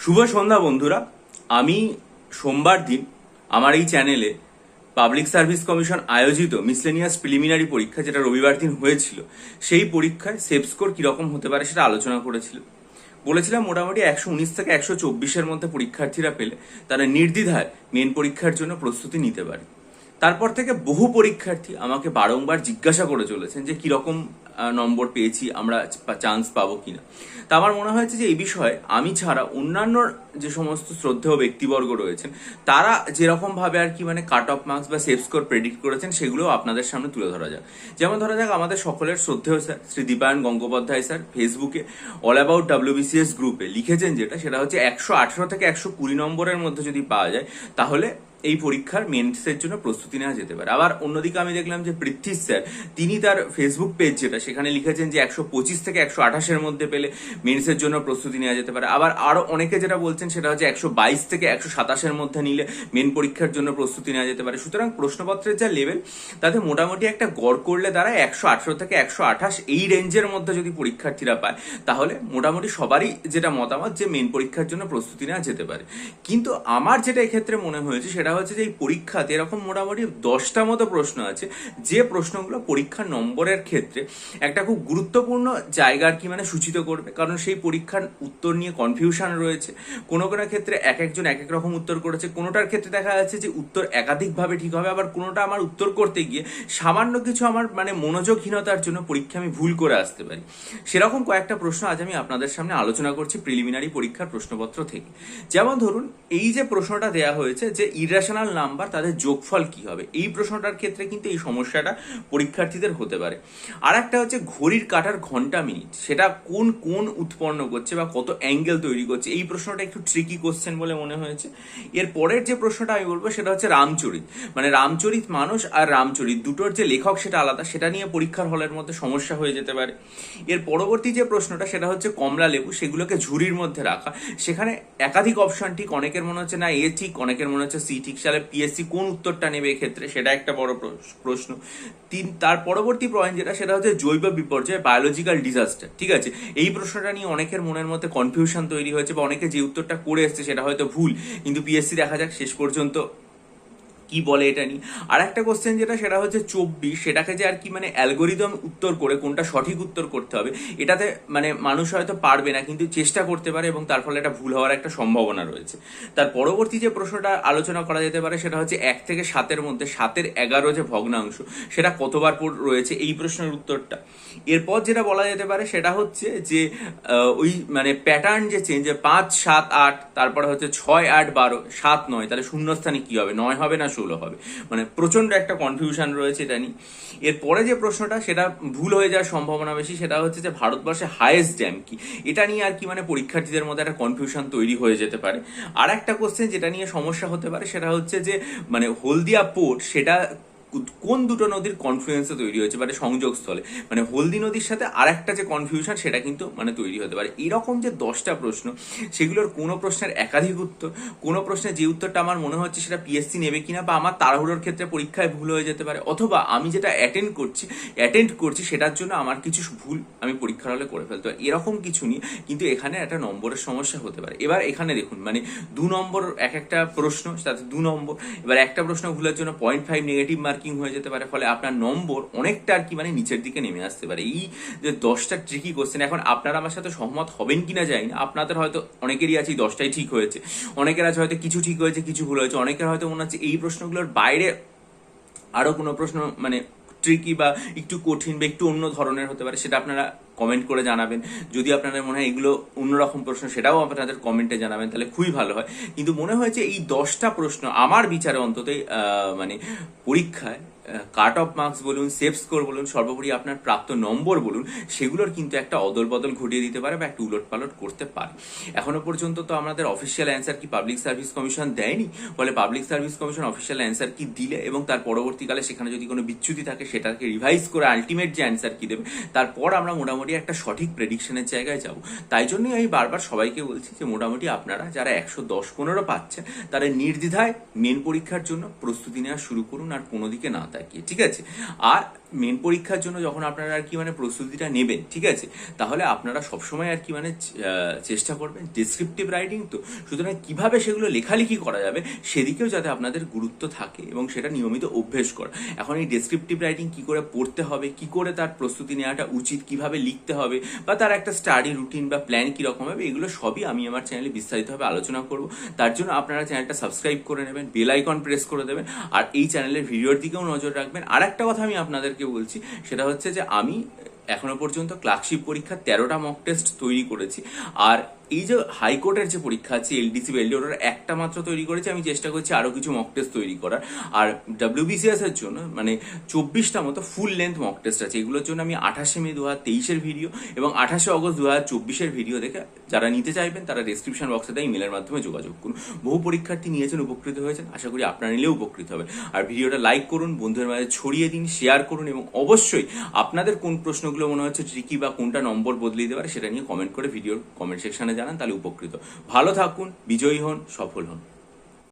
শুভ সন্ধ্যা বন্ধুরা। আমি সোমবার দিন আমার এই চ্যানেলে পাবলিক সার্ভিস কমিশন আয়োজিত মিসলেনিয়াস প্রিলিমিনারি পরীক্ষা, যেটা রবিবার দিন হয়েছিল, সেই পরীক্ষায় সেফ স্কোর কিরকম হতে পারে সেটা আলোচনা করেছিল। বলেছিলাম মোটামুটি 119 থেকে 124-এর মধ্যে পরীক্ষার্থীরা পেলে তারা নির্দ্বিধায় মেন পরীক্ষার জন্য প্রস্তুতি নিতে পারে। তারপর থেকে বহু পরীক্ষার্থী আমাকে বারংবার জিজ্ঞাসা করে চলেছেন যে কিরকম নম্বর পেয়েছি, আমরা চান্স পাবো কিনা। তা আমার মনে হয়েছে যে এই বিষয়ে আমি ছাড়া অন্যান্য যে সমস্ত শ্রদ্ধেয় ব্যক্তিবর্গ রয়েছেন তারা যেরকম ভাবে আর কি কাট অফ মার্কস বা সেফ স্কোর প্রেডিক্ট করেছেন সেগুলো আপনাদের সামনে তুলে ধরা যাক। যেমন ধরা যাক, আমাদের সকলের শ্রদ্ধেয় স্যার শ্রী দীপায়ন গঙ্গোপাধ্যায় স্যার ফেসবুকে অল অ্যাবাউট WBCS গ্রুপে লিখেছেন সেটা হচ্ছে 118 থেকে 120 নম্বরের মধ্যে যদি পাওয়া যায় তাহলে এই পরীক্ষার মেন্সের জন্য প্রস্তুতি নেওয়া যেতে পারে। আবার অন্যদিকে আমি দেখলাম যে পৃথ্বীশ স্যার তিনি তার ফেসবুক পেজ সেখানে লিখেছেন যে 125 থেকে 128-এর মধ্যে পেলে মেন্সের জন্য প্রস্তুতি নেওয়া যেতে পারে। আবার আরো অনেকে যেটা বলছেন সেটা হচ্ছে 122 থেকে 127-এর মধ্যে নিলে মেন পরীক্ষার জন্য প্রস্তুতি নেওয়া যেতে পারে। সুতরাং প্রশ্নপত্রের যা লেভেল তাতে মোটামুটি একটা গড় করলে দাঁড়ায় 118 থেকে 128 এই রেঞ্জের মধ্যে যদি পরীক্ষার্থীরা পায় তাহলে মোটামুটি সবারই যেটা মতামত যে মেন পরীক্ষার জন্য প্রস্তুতি নেওয়া যেতে পারে। কিন্তু আমার যেটা এক্ষেত্রে মনে হয়েছে সেটা হচ্ছে যে এই পরীক্ষাতে এরকম মোটামুটি 10টা মতো প্রশ্ন আছে যে প্রশ্নগুলো পরীক্ষার নম্বরের ক্ষেত্রে একটা খুব গুরুত্বপূর্ণ জায়গা আর কি সূচিত করবে। কারণ সেই পরীক্ষার উত্তর নিয়ে কনফিউশন রয়েছে, কোনো কোনো ক্ষেত্রে এক একজন এক এক রকম উত্তর করেছে, কোনোটার ক্ষেত্রে দেখা যাচ্ছে যে উত্তর একাধিকভাবে ঠিক হবে, আবার কোনোটা আমার উত্তর করতে গিয়ে সামান্য কিছু আমার মনোযোগহীনতার জন্য পরীক্ষা আমি ভুল করে আসতে পারি। সেরকম কয়েকটা প্রশ্ন আজ আমি আপনাদের সামনে আলোচনা করছি প্রিলিমিনারি পরীক্ষার প্রশ্নপত্র থেকে। যেমন ধরুন, এই যে প্রশ্নটা দেয়া হয়েছে যে ইরেশনাল নাম্বার তাদের যোগফল কি হবে, এই প্রশ্নটার ক্ষেত্রে কিন্তু এই সমস্যাটা পরীক্ষার্থীদের হতে পারে। আর একটা হচ্ছে ঘড়ির কাঁটার ঘন্টা মিনিট, সেটা কোন কোন উৎপন্ন করছে বা কত অ্যাঙ্গেল তৈরি করছে, এই প্রশ্নটা একটু ট্রিকি কোশ্চেন বলে মনে হয়েছে। এর পরের যে প্রশ্নটা আমি বলবো সেটা হচ্ছে রামচরিত, রামচরিত মানস আর রামচরিত দুটোর যে লেখক সেটা আলাদা, সেটা নিয়ে পরীক্ষার হলের মধ্যে সমস্যা হয়ে যেতে পারে। এর পরবর্তী যে প্রশ্নটা সেটা হচ্ছে কমলা লেবু, সেগুলোকে ঝুড়ির মধ্যে রাখা, সেখানে একাধিক অপশন ঠিক, অনেকের মনে হচ্ছে না এ ঠিক, অনেকের মনে হচ্ছে সি ঠিক, তাহলে পিএসসি কোন উত্তরটা নেবে এক্ষেত্রে, সেটা একটা বড় প্রশ্ন। তার পরবর্তী পয়েন্ট সেটা হচ্ছে জৈব বিপর্যয়, বায়োলজিক্যাল ডিজাস্টার। ঠিক আছে, এই প্রশ্নটা নিয়ে অনেকের মনের মধ্যে কনফিউশন তৈরি হয়েছে বা অনেকে যে উত্তরটা করে এসছে সেটা হয়তো ভুল, কিন্তু পিএসসি দেখা যাক শেষ পর্যন্ত কি বলে এটা নিয়ে। আর একটা কোশ্চেন সেটা হচ্ছে 24, সেটাকে যে আর কি অ্যালগোরিদম উত্তর করে কোনটা সঠিক উত্তর করতে হবে, এটাতে মানুষ হয়তো পারবে না কিন্তু চেষ্টা করতে পারে এবং তার ফলে এটা ভুল হওয়ার একটা সম্ভাবনা রয়েছে। তার পরবর্তী যে প্রশ্নটা আলোচনা করা যেতে পারে সেটা হচ্ছে 1 থেকে 7-এর মধ্যে 7-এর 11 যে ভগ্নাংশ সেটা কতবার রয়েছে, এই প্রশ্নের উত্তরটা। এরপর যেটা বলা যেতে পারে সেটা হচ্ছে যে ওই প্যাটার্ন যে চেঞ্জ, 5, 7, 8, তারপরে হচ্ছে 6, 8, 12, 7, 9, তাহলে শূন্যস্থানে কি হবে, 9 হবে না 16 হবে, প্রচন্ড একটা কনফিউশন রয়েছে এটা নিয়ে। এরপরে যে প্রশ্নটা সেটা ভুল হয়ে যাওয়ার সম্ভাবনা বেশি, সেটা হচ্ছে যে ভারতবর্ষে হাইয়েস্ট ড্যাম কি, এটা নিয়ে আর কি পরীক্ষার্থীদের মধ্যে একটা কনফিউশন তৈরি হয়ে যেতে পারে। আর একটা কোশ্চেন যেটা নিয়ে সমস্যা হতে পারে সেটা হচ্ছে যে হলদিয়া পোর্ট সেটা কোন দুটো নদীর কনফ্লুয়েন্সে তৈরি হয়েছে, সংযোগস্থলে, হলদি নদীর সাথে আর একটা যে কনফিউশন সেটা কিন্তু তৈরি হতে পারে। এরকম যে 10টা প্রশ্ন, সেগুলোর কোনো প্রশ্নের একাধিক উত্তর, কোনো প্রশ্নের যে উত্তরটা আমার মনে হচ্ছে সেটা পিএসসি নেবে কিনা, বা আমার তাড়াহুড়োর ক্ষেত্রে পরীক্ষায় ভুল হয়ে যেতে পারে, অথবা আমি যেটা অ্যাটেন্ড করছি সেটার জন্য আমার কিছু ভুল আমি পরীক্ষার হলে করে ফেলতে পারি, এরকম কিছু নিয়ে কিন্তু এখানে একটা নম্বরের সমস্যা হতে পারে। এবার এখানে দেখুন 2 নম্বর এক একটা প্রশ্ন, তাতে 2 নম্বর, এবার একটা প্রশ্ন ভুলের জন্য 0.5 নেগেটিভ মার্কিং হয়ে যেতে পারে, ফলে আপনার নম্বর অনেকটা আর কি নিচের দিকে নেমে আসতে পারে। এই যে 10টা ট্রিকি কোশ্চেন, এখন আপনারা আমার সাথে সহমত হবেন কিনা জানি না, আপনাদের হয়তো অনেকেরই আছে 10টাই ঠিক হয়েছে, অনেকের আছে হয়তো কিছু ঠিক হয়েছে কিছু ভুল হয়েছে, অনেকের হয়তো মনে হচ্ছে এই প্রশ্নগুলোর বাইরে আরো কোনো প্রশ্ন ট্রিকি বা একটু কঠিন বা একটু অন্য ধরনের হতে পারে, সেটা আপনারা কমেন্ট করে জানাবেন। যদি আপনাদের মনে হয় এগুলো অন্যরকম প্রশ্ন সেটাও আপনাদের কমেন্টে জানাবেন, তাহলে খুবই ভালো হয়। কিন্তু মনে হয়েছে এই 10টা প্রশ্ন আমার বিচারে অন্তত পরীক্ষায় কাট অফ মার্কস বলুন, সেফ স্কোর বলুন, সর্বোপরি আপনার প্রাপ্ত নম্বর বলুন, সেগুলোর কিন্তু একটা অদল বদল ঘটিয়ে দিতে পারে বা একটা উলট পালট করতে পারে। এখনো পর্যন্ত তো আমাদের অফিসিয়াল অ্যান্সার কি পাবলিক সার্ভিস কমিশন দেয়নি, ফলে public service commission official answer কি দিলে এবং তার পরবর্তীকালে সেখানে যদি কোনো বিচ্যুতি থাকে সেটাকে রিভাইজ করে আলটিমেট যে অ্যান্সার কি দেবে, তারপর আমরা মোটামুটি একটা সঠিক প্রেডিকশনের জায়গায় যাব। তাই জন্যই আমি বারবার সবাইকে বলছি যে মোটামুটি আপনারা যারা 110-15 পাচ্ছেন তারা নির্দ্বিধায় মেন পরীক্ষার জন্য প্রস্তুতি নেওয়া শুরু করুন আর কোনো দিকে না তাকিয়ে, ঠিক আছে। আর মেন পরীক্ষার জন্য যখন আপনারা আর কি মানে প্রস্তুতিটা নেবেন, ঠিক আছে, তাহলে আপনারা সবসময় আর কি মানে চেষ্টা করবেন ডেসক্রিপটিভ রাইটিং, তো সুতরাং কিভাবে সেগুলো লেখালেখি করা যাবে সেদিকেও যাতে আপনাদের গুরুত্ব থাকে এবং সেটা নিয়মিত অভ্যেস করা। এখন এই ডেসক্রিপটিভ রাইটিং কি করে পড়তে হবে, কি করে তার প্রস্তুতি নেওয়াটা উচিত, কিভাবে লিখতে হবে, বা তার একটা স্টাডি রুটিন বা প্ল্যান কিরকম হবে, এগুলো সবই আমি আমার চ্যানেলে বিস্তারিতভাবে আলোচনা করব। তার জন্য আপনারা চ্যানেলটা সাবস্ক্রাইব করে নেবেন, বেল আইকন প্রেস করে দেবেন, আর এই চ্যানেলের ভিডিওর দিকেও নজর রাখবেন। আর একটা কথা আমি আপনাদেরকে বলছি, সেটা হচ্ছে যে আমি এখনো পর্যন্ত ক্লার্কশিপ পরীক্ষার 13টা মক টেস্ট তৈরি করেছি। আর এই যে হাইকোর্টের যে পরীক্ষা আছে এলডিসি বা এলডি, ওটার একটা মাত্র তৈরি করেছি। আমি চেষ্টা করছি আরো কিছু মক টেস্ট তৈরি করার। আর ডাব্লিউবিসিএস এর জন্য মানে 24টা মতো ফুল লেন্থ মক টেস্ট আছে। এগুলোর জন্য আমি 28শে মে 2023-এর ভিডিও এবং 28শে অগস্ট 2024-এর ভিডিও দেখে যারা নিতে চাইবেন তারা ডেসক্রিপশন বক্সে দেয় ইমেলের মাধ্যমে যোগাযোগ করুন। বহু পরীক্ষার্থী নিয়েছেন, উপকৃত হয়েছেন, আশা করি আপনারা নিলেও উপকৃত হবেন। আর ভিডিওটা লাইক করুন, বন্ধুদের মাঝে ছড়িয়ে দিন, শেয়ার করুন, এবং অবশ্যই আপনাদের কোন প্রশ্নগুলো মনে হচ্ছে ট্রিকি বা কোনটা নম্বর বদলে দিতে পারে সেটা নিয়ে কমেন্ট করে ভিডিওর কমেন্ট সেকশনে জানান, তাহলে উপকৃত। ভালো থাকুন, বিজয়ী হন, সফল হন।